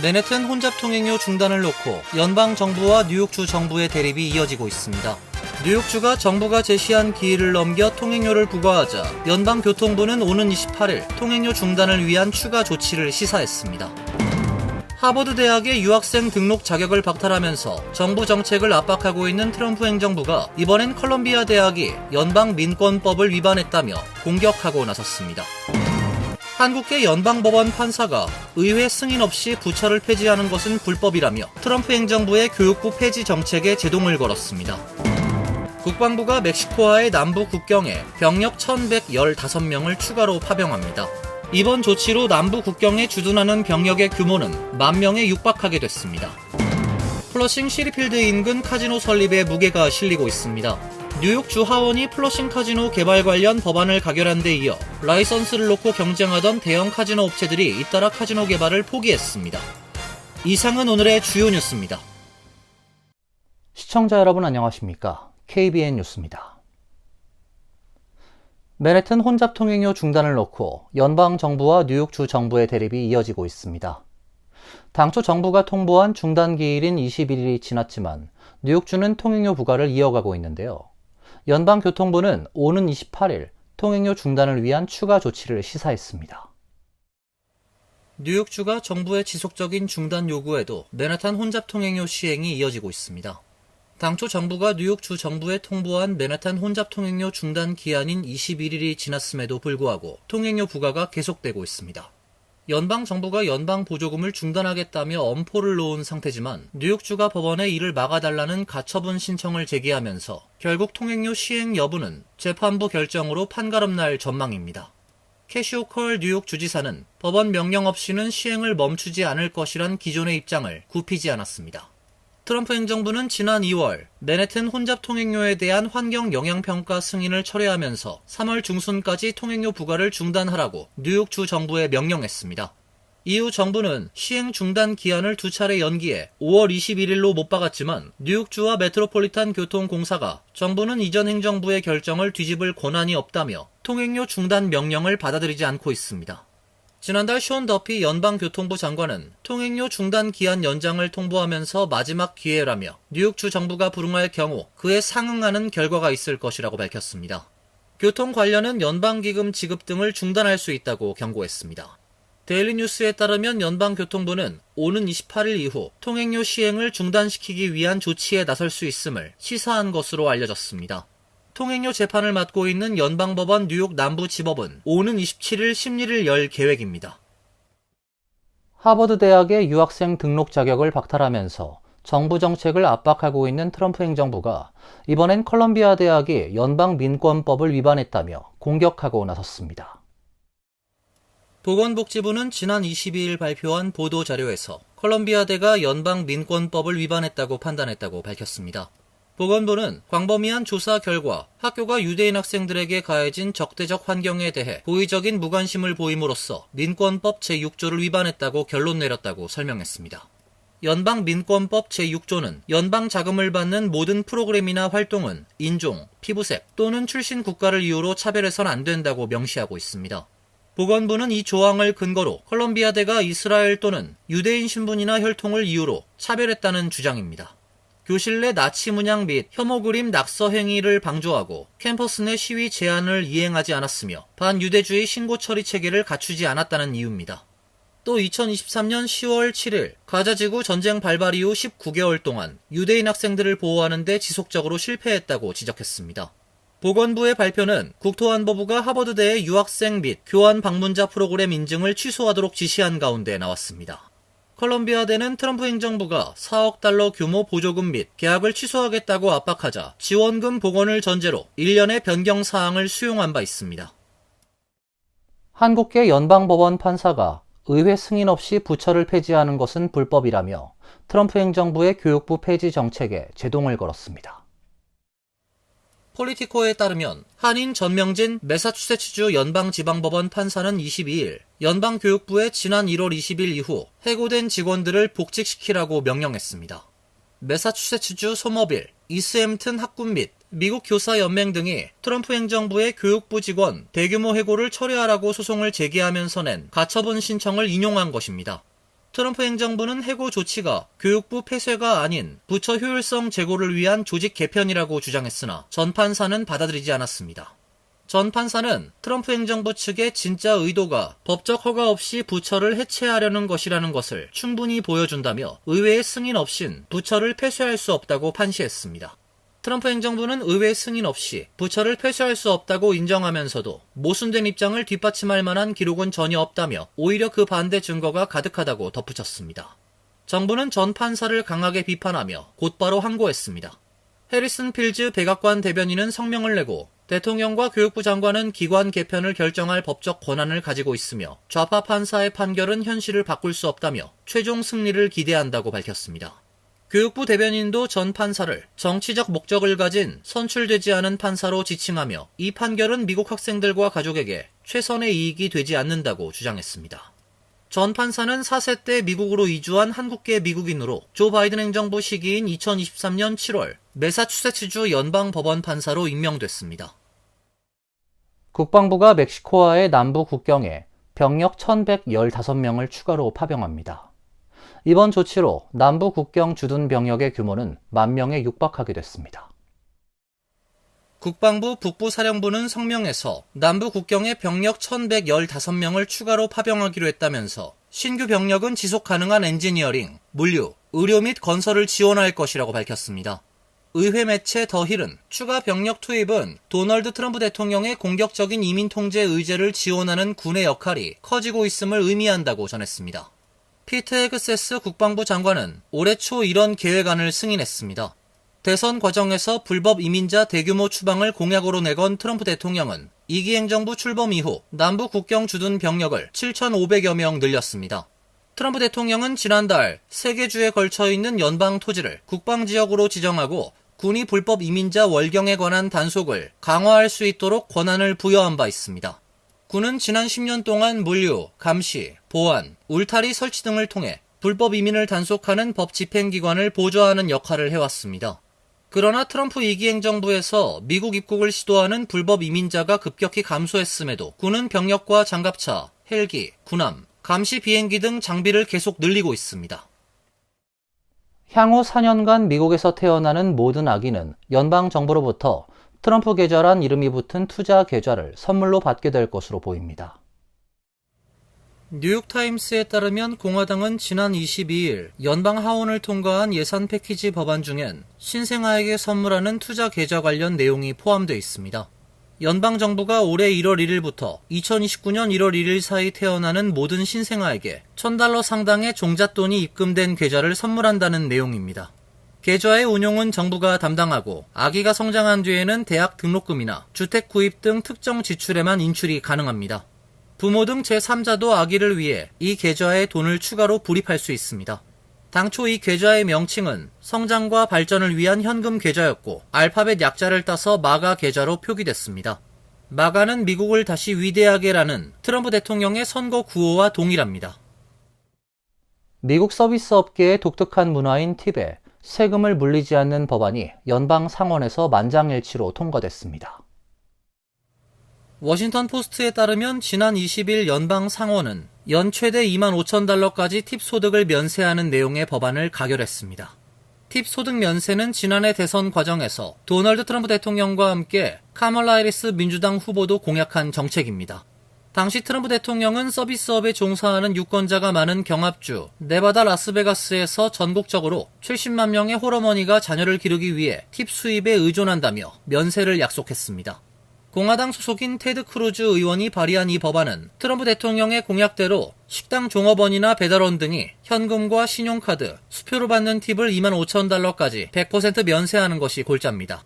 맨해튼 혼잡통행료 중단을 놓고 연방정부와 뉴욕주 정부의 대립이 이어지고 있습니다. 뉴욕주가 정부가 제시한 기일을 넘겨 통행료를 부과하자 연방교통부는 오는 28일 통행료 중단을 위한 추가 조치를 시사했습니다. 하버드 대학의 유학생 등록 자격을 박탈하면서 정부 정책을 압박하고 있는 트럼프 행정부가 이번엔 컬럼비아 대학이 연방 민권법을 위반했다며 공격하고 나섰습니다. 한국계 연방법원 판사가 의회 승인 없이 부처를 폐지하는 것은 불법이라며 트럼프 행정부의 교육부 폐지 정책에 제동을 걸었습니다. 국방부가 멕시코와의 남부 국경에 병력 1,115명을 추가로 파병합니다. 이번 조치로 남부 국경에 주둔하는 병력의 규모는 10,000명에 육박하게 됐습니다. 플러싱 시리필드 인근 카지노 설립에 무게가 실리고 있습니다. 뉴욕 주 하원이 플러싱 카지노 개발 관련 법안을 가결한 데 이어 라이선스를 놓고 경쟁하던 대형 카지노 업체들이 잇따라 카지노 개발을 포기했습니다. 이상은 오늘의 주요 뉴스입니다. 시청자 여러분 안녕하십니까? KBN 뉴스입니다. 맨해튼 혼잡통행료 중단을 놓고 연방정부와 뉴욕주 정부의 대립이 이어지고 있습니다. 당초 정부가 통보한 중단 기일인 21일이 지났지만 뉴욕주는 통행료 부과를 이어가고 있는데요. 연방교통부는 오는 28일 통행료 중단을 위한 추가 조치를 시사했습니다. 뉴욕주가 정부의 지속적인 중단 요구에도 맨해튼 혼잡통행료 시행이 이어지고 있습니다. 당초 정부가 뉴욕주 정부에 통보한 맨해튼 혼잡통행료 중단 기한인 21일이 지났음에도 불구하고 통행료 부과가 계속되고 있습니다. 연방정부가 연방보조금을 중단하겠다며 엄포를 놓은 상태지만 뉴욕주가 법원에 이를 막아달라는 가처분 신청을 제기하면서 결국 통행료 시행 여부는 재판부 결정으로 판가름날 전망입니다. 캐시 호컬 뉴욕 주지사는 법원 명령 없이는 시행을 멈추지 않을 것이란 기존의 입장을 굽히지 않았습니다. 트럼프 행정부는 지난 2월 맨해튼 혼잡통행료에 대한 환경영향평가 승인을 철회하면서 3월 중순까지 통행료 부과를 중단하라고 뉴욕주 정부에 명령했습니다. 이후 정부는 시행 중단 기한을 2차례 연기해 5월 21일로 못 박았지만 뉴욕주와 메트로폴리탄 교통공사가 정부는 이전 행정부의 결정을 뒤집을 권한이 없다며 통행료 중단 명령을 받아들이지 않고 있습니다. 지난달 숀 더피 연방교통부 장관은 통행료 중단 기한 연장을 통보하면서 마지막 기회라며 뉴욕주 정부가 불응할 경우 그에 상응하는 결과가 있을 것이라고 밝혔습니다. 교통 관련은 연방기금 지급 등을 중단할 수 있다고 경고했습니다. 데일리뉴스에 따르면 연방교통부는 오는 28일 이후 통행료 시행을 중단시키기 위한 조치에 나설 수 있음을 시사한 것으로 알려졌습니다. 통행료 재판을 맡고 있는 연방법원 뉴욕 남부지법은 오는 27일 심리를 열 계획입니다. 하버드 대학의 유학생 등록 자격을 박탈하면서 정부 정책을 압박하고 있는 트럼프 행정부가 이번엔 컬럼비아 대학이 연방민권법을 위반했다며 공격하고 나섰습니다. 보건복지부는 지난 22일 발표한 보도자료에서 컬럼비아대가 연방민권법을 위반했다고 판단했다고 밝혔습니다. 보건부는 광범위한 조사 결과 학교가 유대인 학생들에게 가해진 적대적 환경에 대해 고의적인 무관심을 보임으로써 민권법 제6조를 위반했다고 결론 내렸다고 설명했습니다. 연방민권법 제6조는 연방 자금을 받는 모든 프로그램이나 활동은 인종, 피부색 또는 출신 국가를 이유로 차별해서는 안 된다고 명시하고 있습니다. 보건부는 이 조항을 근거로 컬럼비아대가 이스라엘 또는 유대인 신분이나 혈통을 이유로 차별했다는 주장입니다. 교실 내 나치 문양 및 혐오 그림 낙서 행위를 방조하고 캠퍼스 내 시위 제한을 이행하지 않았으며 반유대주의 신고 처리 체계를 갖추지 않았다는 이유입니다. 또 2023년 10월 7일 가자지구 전쟁 발발 이후 19개월 동안 유대인 학생들을 보호하는 데 지속적으로 실패했다고 지적했습니다. 보건부의 발표는 국토안보부가 하버드대의 유학생 및 교환 방문자 프로그램 인증을 취소하도록 지시한 가운데 나왔습니다. 컬럼비아대는 트럼프 행정부가 4억 달러 규모 보조금 및 계약을 취소하겠다고 압박하자 지원금 복원을 전제로 1년의 변경 사항을 수용한 바 있습니다. 한국계 연방법원 판사가 의회 승인 없이 부처를 폐지하는 것은 불법이라며 트럼프 행정부의 교육부 폐지 정책에 제동을 걸었습니다. 폴리티코에 따르면 한인 전명진 매사추세츠주 연방지방법원 판사는 22일 연방교육부에 지난 1월 20일 이후 해고된 직원들을 복직시키라고 명령했습니다. 매사추세츠주 소머빌, 이스햄튼 학군 및 미국 교사연맹 등이 트럼프 행정부의 교육부 직원 대규모 해고를 철회하라고 소송을 제기하면서 낸 가처분 신청을 인용한 것입니다. 트럼프 행정부는 해고 조치가 교육부 폐쇄가 아닌 부처 효율성 제고를 위한 조직 개편이라고 주장했으나 전 판사는 받아들이지 않았습니다. 전 판사는 트럼프 행정부 측의 진짜 의도가 법적 허가 없이 부처를 해체하려는 것이라는 것을 충분히 보여준다며 의회의 승인 없인 부처를 폐쇄할 수 없다고 판시했습니다. 트럼프 행정부는 의회 승인 없이 부처를 폐쇄할 수 없다고 인정하면서도 모순된 입장을 뒷받침할 만한 기록은 전혀 없다며 오히려 그 반대 증거가 가득하다고 덧붙였습니다. 정부는 전 판사를 강하게 비판하며 곧바로 항고했습니다. 해리슨 필즈 백악관 대변인은 성명을 내고 대통령과 교육부 장관은 기관 개편을 결정할 법적 권한을 가지고 있으며 좌파 판사의 판결은 현실을 바꿀 수 없다며 최종 승리를 기대한다고 밝혔습니다. 교육부 대변인도 전 판사를 정치적 목적을 가진 선출되지 않은 판사로 지칭하며 이 판결은 미국 학생들과 가족에게 최선의 이익이 되지 않는다고 주장했습니다. 전 판사는 4세 때 미국으로 이주한 한국계 미국인으로 조 바이든 행정부 시기인 2023년 7월 매사추세츠주 연방법원 판사로 임명됐습니다. 국방부가 멕시코와의 남부 국경에 병력 1,115명을 추가로 파병합니다. 이번 조치로 남부 국경 주둔 병력의 규모는 10,000명에 육박하게 됐습니다. 국방부 북부사령부는 성명에서 남부 국경에 병력 1,115명을 추가로 파병하기로 했다면서 신규 병력은 지속 가능한 엔지니어링, 물류, 의료 및 건설을 지원할 것이라고 밝혔습니다. 의회 매체 더 힐은 추가 병력 투입은 도널드 트럼프 대통령의 공격적인 이민 통제 의제를 지원하는 군의 역할이 커지고 있음을 의미한다고 전했습니다. 피트 헤그세스 국방부 장관은 올해 초 이런 계획안을 승인했습니다. 대선 과정에서 불법 이민자 대규모 추방을 공약으로 내건 트럼프 대통령은 2기 행정부 출범 이후 남부 국경 주둔 병력을 7,500여 명 늘렸습니다. 트럼프 대통령은 지난달 3개 주에 걸쳐 있는 연방 토지를 국방지역으로 지정하고 군이 불법 이민자 월경에 관한 단속을 강화할 수 있도록 권한을 부여한 바 있습니다. 군은 지난 10년 동안 물류, 감시, 보안, 울타리 설치 등을 통해 불법 이민을 단속하는 법 집행기관을 보좌하는 역할을 해왔습니다. 그러나 트럼프 2기 행정부에서 미국 입국을 시도하는 불법 이민자가 급격히 감소했음에도 군은 병력과 장갑차, 헬기, 군함, 감시 비행기 등 장비를 계속 늘리고 있습니다. 향후 4년간 미국에서 태어나는 모든 아기는 연방정부로부터 트럼프 계좌란 이름이 붙은 투자 계좌를 선물로 받게 될 것으로 보입니다. 뉴욕타임스에 따르면 공화당은 지난 22일 연방 하원을 통과한 예산 패키지 법안 중엔 신생아에게 선물하는 투자 계좌 관련 내용이 포함되어 있습니다. 연방정부가 올해 1월 1일부터 2029년 1월 1일 사이 태어나는 모든 신생아에게 $1,000 상당의 종잣돈이 입금된 계좌를 선물한다는 내용입니다. 계좌의 운용은 정부가 담당하고 아기가 성장한 뒤에는 대학 등록금이나 주택 구입 등 특정 지출에만 인출이 가능합니다. 부모 등 제3자도 아기를 위해 이 계좌에 돈을 추가로 불입할 수 있습니다. 당초 이 계좌의 명칭은 성장과 발전을 위한 현금 계좌였고 알파벳 약자를 따서 마가 계좌로 표기됐습니다. 마가는 미국을 다시 위대하게라는 트럼프 대통령의 선거 구호와 동일합니다. 미국 서비스 업계의 독특한 문화인 팁에 세금을 물리지 않는 법안이 연방 상원에서 만장일치로 통과됐습니다. 워싱턴 포스트에 따르면 지난 20일 연방 상원은 연 최대 $25,000까지 팁 소득을 면세하는 내용의 법안을 가결했습니다. 팁 소득 면세는 지난해 대선 과정에서 도널드 트럼프 대통령과 함께 카멀라 해리스 민주당 후보도 공약한 정책입니다. 당시 트럼프 대통령은 서비스업에 종사하는 유권자가 많은 경합주 네바다 라스베가스에서 전국적으로 70만 명의 홀어머니가 자녀를 기르기 위해 팁 수입에 의존한다며 면세를 약속했습니다. 공화당 소속인 테드 크루즈 의원이 발의한 이 법안은 트럼프 대통령의 공약대로 식당 종업원이나 배달원 등이 현금과 신용카드, 수표로 받는 팁을 $25,000까지 100% 면세하는 것이 골자입니다.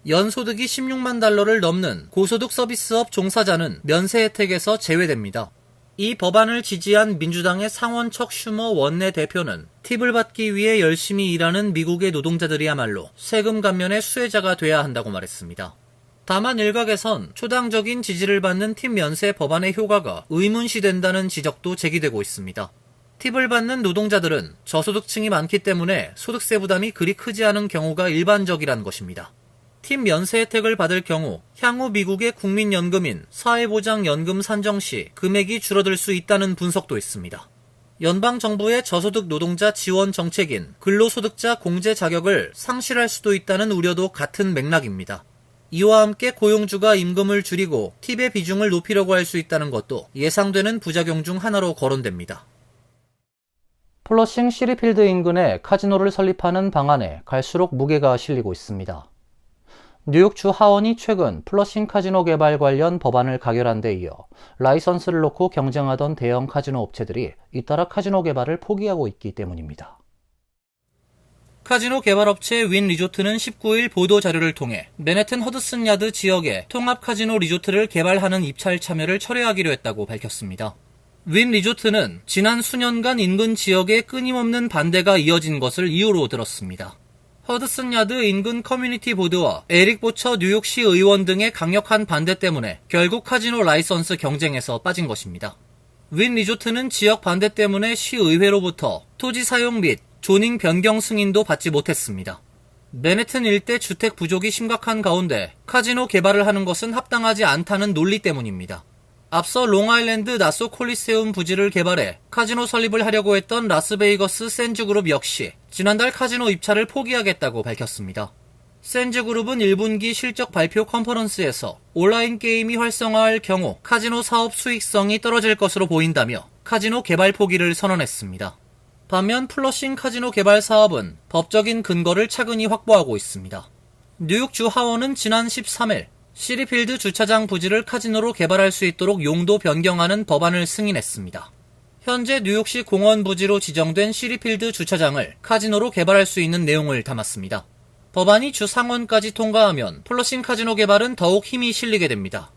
연소득이 $16만 넘는 고소득 서비스업 종사자는 면세 혜택에서 제외됩니다. 이 법안을 지지한 민주당의 상원 척 슈머 원내대표는 팁을 받기 위해 열심히 일하는 미국의 노동자들이야말로 세금 감면의 수혜자가 돼야 한다고 말했습니다. 다만 일각에선 초당적인 지지를 받는 팁 면세 법안의 효과가 의문시된다는 지적도 제기되고 있습니다. 팁을 받는 노동자들은 저소득층이 많기 때문에 소득세 부담이 그리 크지 않은 경우가 일반적이란 것입니다. 팁 면세 혜택을 받을 경우 향후 미국의 국민연금인 사회보장연금 산정 시 금액이 줄어들 수 있다는 분석도 있습니다. 연방정부의 저소득 노동자 지원 정책인 근로소득자 공제 자격을 상실할 수도 있다는 우려도 같은 맥락입니다. 이와 함께 고용주가 임금을 줄이고 팁의 비중을 높이려고 할 수 있다는 것도 예상되는 부작용 중 하나로 거론됩니다. 플러싱 시리필드 인근에 카지노를 설립하는 방안에 갈수록 무게가 실리고 있습니다. 뉴욕주 하원이 최근 플러싱 카지노 개발 관련 법안을 가결한 데 이어 라이선스를 놓고 경쟁하던 대형 카지노 업체들이 잇따라 카지노 개발을 포기하고 있기 때문입니다. 카지노 개발업체 윈 리조트는 19일 보도자료를 통해 맨해튼 허드슨 야드 지역에 통합 카지노 리조트를 개발하는 입찰 참여를 철회하기로 했다고 밝혔습니다. 윈 리조트는 지난 수년간 인근 지역에 끊임없는 반대가 이어진 것을 이유로 들었습니다. 허드슨 야드 인근 커뮤니티 보드와 에릭 보처 뉴욕시 의원 등의 강력한 반대 때문에 결국 카지노 라이선스 경쟁에서 빠진 것입니다. 윈 리조트는 지역 반대 때문에 시의회로부터 토지 사용 및 조닝 변경 승인도 받지 못했습니다. 맨해튼 일대 주택 부족이 심각한 가운데 카지노 개발을 하는 것은 합당하지 않다는 논리 때문입니다. 앞서 롱아일랜드 나소 콜리세움 부지를 개발해 카지노 설립을 하려고 했던 라스베이거스 샌즈그룹 역시 지난달 카지노 입찰을 포기하겠다고 밝혔습니다. 샌즈그룹은 1분기 실적 발표 컨퍼런스에서 온라인 게임이 활성화할 경우 카지노 사업 수익성이 떨어질 것으로 보인다며 카지노 개발 포기를 선언했습니다. 반면 플러싱 카지노 개발 사업은 법적인 근거를 차근히 확보하고 있습니다. 뉴욕주 하원은 지난 13일 시리필드 주차장 부지를 카지노로 개발할 수 있도록 용도 변경하는 법안을 승인했습니다. 현재 뉴욕시 공원 부지로 지정된 시리필드 주차장을 카지노로 개발할 수 있는 내용을 담았습니다. 법안이 주 상원까지 통과하면 플러싱 카지노 개발은 더욱 힘이 실리게 됩니다.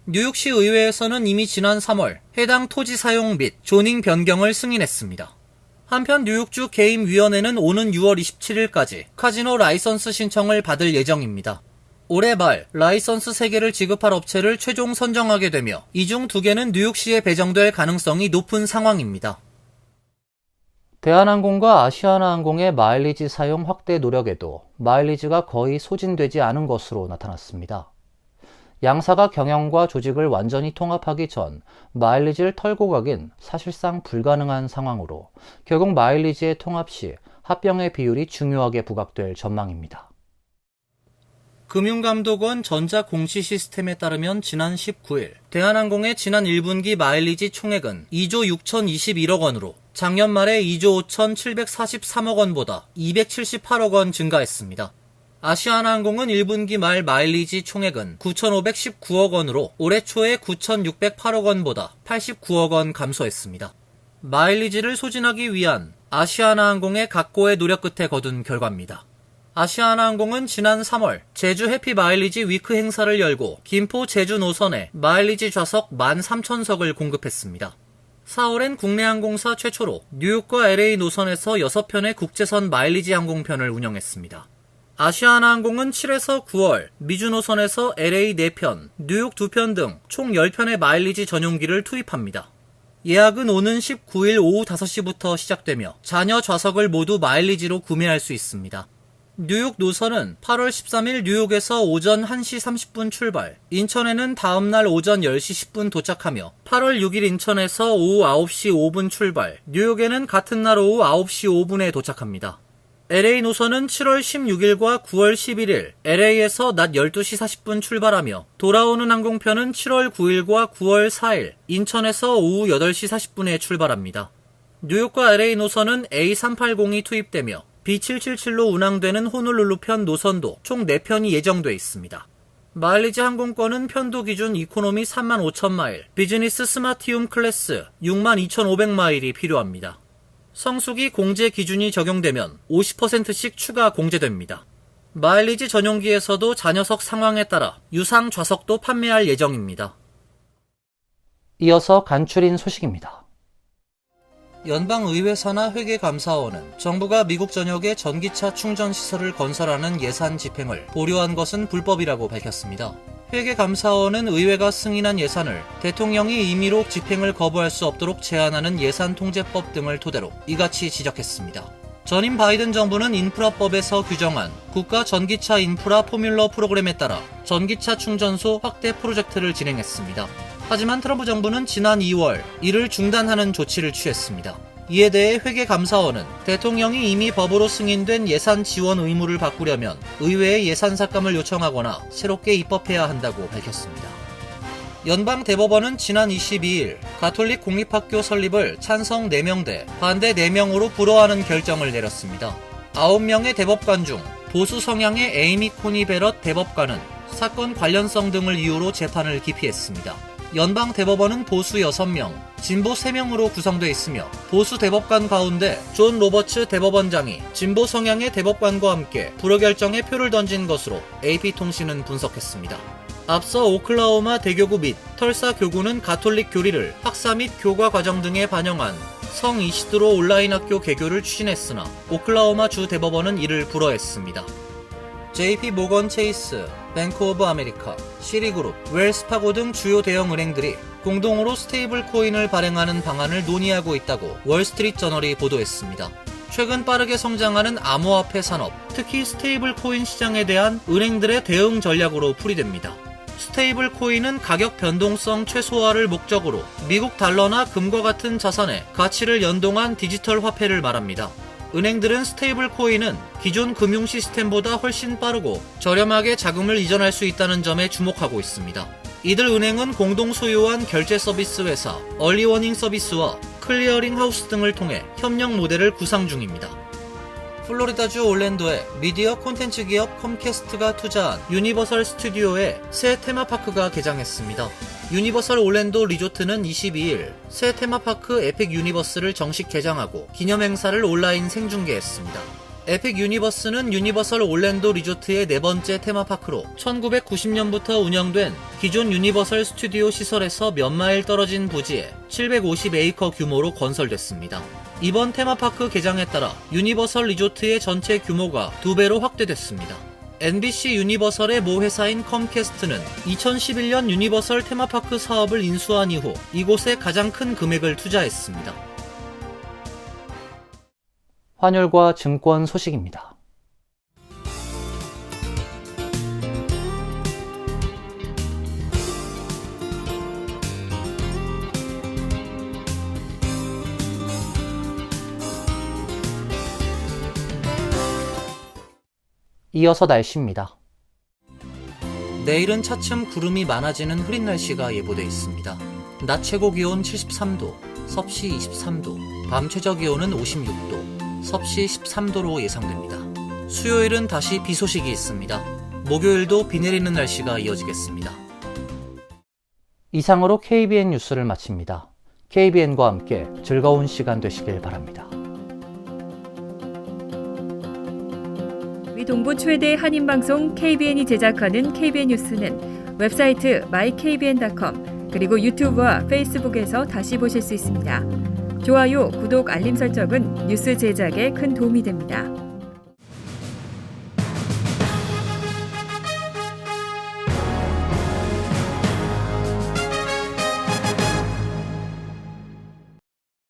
뉴욕시 의회에서는 이미 지난 3월 해당 토지 사용 및 조닝 변경을 승인했습니다. 한편 뉴욕주 게임위원회는 오는 6월 27일까지 카지노 라이선스 신청을 받을 예정입니다. 올해 말 라이선스 3개를 지급할 업체를 최종 선정하게 되며 이 중 2개는 뉴욕시에 배정될 가능성이 높은 상황입니다. 대한항공과 아시아나항공의 마일리지 사용 확대 노력에도 마일리지가 거의 소진되지 않은 것으로 나타났습니다. 양사가 경영과 조직을 완전히 통합하기 전 마일리지를 털고 가긴 사실상 불가능한 상황으로 결국 마일리지의 통합 시 합병의 비율이 중요하게 부각될 전망입니다. 금융감독원 전자공시시스템에 따르면 지난 19일 대한항공의 지난 1분기 마일리지 총액은 2조 6,021억 원으로 작년 말에 2조 5,743억 원보다 278억 원 증가했습니다. 아시아나항공은 1분기 말 마일리지 총액은 9,519억 원으로 올해 초에 9,608억 원보다 89억 원 감소했습니다. 마일리지를 소진하기 위한 아시아나항공의 각고의 노력 끝에 거둔 결과입니다. 아시아나항공은 지난 3월 제주 해피 마일리지 위크 행사를 열고 김포 제주 노선에 마일리지 좌석 13,000석을 공급했습니다. 4월엔 국내 항공사 최초로 뉴욕과 LA 노선에서 6편의 국제선 마일리지 항공편을 운영했습니다. 아시아나항공은 7에서 9월 미주 노선에서 LA 4편, 뉴욕 2편 등 총 10편의 마일리지 전용기를 투입합니다. 예약은 오는 19일 오후 5시부터 시작되며 잔여 좌석을 모두 마일리지로 구매할 수 있습니다. 뉴욕 노선은 8월 13일 뉴욕에서 오전 1시 30분 출발, 인천에는 다음날 오전 10시 10분 도착하며 8월 6일 인천에서 오후 9시 5분 출발, 뉴욕에는 같은 날 오후 9시 5분에 도착합니다. LA 노선은 7월 16일과 9월 11일 LA에서 낮 12시 40분 출발하며 돌아오는 항공편은 7월 9일과 9월 4일 인천에서 오후 8시 40분에 출발합니다. 뉴욕과 LA 노선은 A380이 투입되며 B777로 운항되는 호놀룰루편 노선도 총 4편이 예정돼 있습니다. 마일리지 항공권은 편도 기준 이코노미 35,000마일, 비즈니스 스마티움 클래스 62,500마일이 필요합니다. 성수기 공제 기준이 적용되면 50%씩 추가 공제됩니다. 마일리지 전용기에서도 잔여석 상황에 따라 유상 좌석도 판매할 예정입니다. 이어서 간추린 소식입니다. 연방의회 산하 회계감사원은 정부가 미국 전역에 전기차 충전시설을 건설하는 예산 집행을 보류한 것은 불법이라고 밝혔습니다. 회계감사원은 의회가 승인한 예산을 대통령이 임의로 집행을 거부할 수 없도록 제한하는 예산통제법 등을 토대로 이같이 지적했습니다. 전임 바이든 정부는 인프라법에서 규정한 국가 전기차 인프라 포뮬러 프로그램에 따라 전기차 충전소 확대 프로젝트를 진행했습니다. 하지만 트럼프 정부는 지난 2월 이를 중단하는 조치를 취했습니다. 이에 대해 회계감사원은 대통령이 이미 법으로 승인된 예산 지원 의무를 바꾸려면 의회에 예산 삭감을 요청하거나 새롭게 입법해야 한다고 밝혔습니다. 연방대법원은 지난 22일 가톨릭 공립학교 설립을 찬성 4명 대 반대 4명으로 불허하는 결정을 내렸습니다. 9명의 대법관 중 보수 성향의 에이미 코니 베럿 대법관은 사건 관련성 등을 이유로 재판을 기피했습니다. 연방대법원은 보수 6명, 진보 3명으로 구성되어 있으며 보수 대법관 가운데 존 로버츠 대법원장이 진보 성향의 대법관과 함께 불허 결정에 표를 던진 것으로 AP통신은 분석했습니다. 앞서 오클라호마 대교구 및 털사 교구는 가톨릭 교리를 학사 및 교과 과정 등에 반영한 성 이시드로 온라인 학교 개교를 추진했으나 오클라호마 주 대법원은 이를 불허했습니다. JP 모건 체이스, 뱅크 오브 아메리카, 시리그룹, 웰스파고 등 주요 대형 은행들이 공동으로 스테이블 코인을 발행하는 방안을 논의하고 있다고 월스트리트 저널이 보도했습니다. 최근 빠르게 성장하는 암호화폐 산업, 특히 스테이블 코인 시장에 대한 은행들의 대응 전략으로 풀이됩니다. 스테이블 코인은 가격 변동성 최소화를 목적으로 미국 달러나 금과 같은 자산의 가치를 연동한 디지털 화폐를 말합니다. 은행들은 스테이블 코인은 기존 금융 시스템보다 훨씬 빠르고 저렴하게 자금을 이전할 수 있다는 점에 주목하고 있습니다. 이들 은행은 공동 소유한 결제 서비스 회사 얼리워닝 서비스와 클리어링 하우스 등을 통해 협력 모델을 구상 중입니다. 플로리다주 올랜도에 미디어 콘텐츠 기업 컴캐스트가 투자한 유니버설 스튜디오에 새 테마파크가 개장했습니다. 유니버설 올랜도 리조트는 22일 새 테마파크 에픽 유니버스를 정식 개장하고 기념행사를 온라인 생중계했습니다. 에픽 유니버스는 유니버설 올랜도 리조트의 4번째 테마파크로 1990년부터 운영된 기존 유니버설 스튜디오 시설에서 몇 마일 떨어진 부지에 750에이커 규모로 건설됐습니다. 이번 테마파크 개장에 따라 유니버설 리조트의 전체 규모가 2배로 확대됐습니다. NBC 유니버설의 모 회사인 컴캐스트는 2011년 유니버설 테마파크 사업을 인수한 이후 이곳에 가장 큰 금액을 투자했습니다. 환율과 증권 소식입니다. 이어서 날씨입니다. 내일은 차츰 구름이 많아지는 흐린 날씨가 예보돼 있습니다. 낮 최고 기온 73도, 섭씨 23도, 밤 최저 기온은 56도, 섭씨 13도로 예상됩니다. 수요일은 다시 비 소식이 있습니다. 목요일도 비 내리는 날씨가 이어지겠습니다. 이상으로 KBN 뉴스를 마칩니다. KBN과 함께 즐거운 시간 되시길 바랍니다. 동부 최대 한인방송 KBN이 제작하는 KBN 뉴스는 웹사이트 mykbn.com 그리고 유튜브와 페이스북에서 다시 보실 수 있습니다. 좋아요, 구독, 알림 설정은 뉴스 제작에 큰 도움이 됩니다.